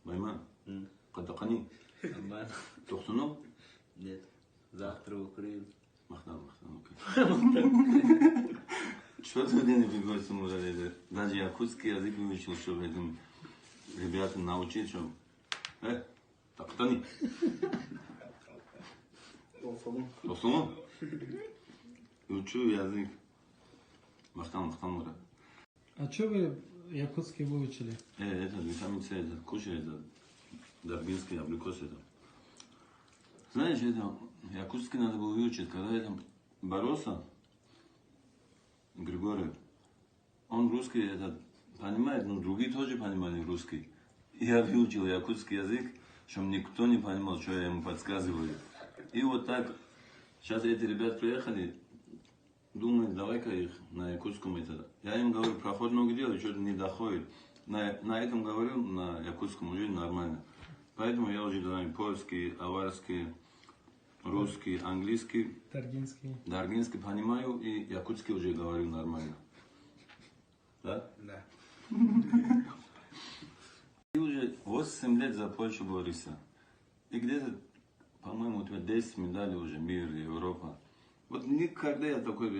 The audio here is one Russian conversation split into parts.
Байман? Катакани? Тухсунов? Нет. Завтра в Украину. Махтал, Что ты не бегойся, мужа, даже якутский язык выучил, чтобы этим ребятам научить, что... Тактани? Толсумов? Учу язык. Махтал, мужа. А что вы якутский выучили? Это витамин С, это кушай, это даргинский абрикос, это. Знаешь, это якутский надо было выучить, когда я там боролся, Григорий, он русский этот понимает, но другие тоже понимали русский. Я выучил якутский язык, чтобы никто не понимал, что я ему подсказываю. И вот так, сейчас эти ребята приехали, думают, давай-ка их на якутском это. Я им говорю, проход ноги делай, что-то не доходит. На этом говорю, на якутском уже нормально. Поэтому я уже знаю польский, аварский, русский, английский, даргинский понимаю и якутский уже говорю нормально. Да? Да. Ты уже 8 лет за Польшу борешься. И где-то, по-моему, у тебя 10 медалей уже, мир, Европа. Вот никогда я такое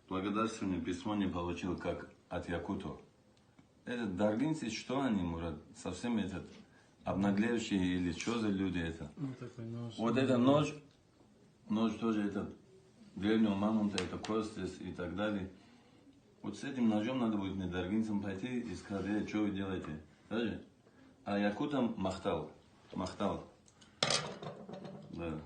благодарственное письмо не получил, как от якутов. Это даргинцы, что они, Мурат, совсем обнаглеющие или что за люди это? Ну, такой нож. Вот это нож тоже это древнего мамонта, это кость и так далее. Вот с этим ножом надо будет не даргинцам пойти и сказать, что вы делаете. Даже? А якутам махтал. Да.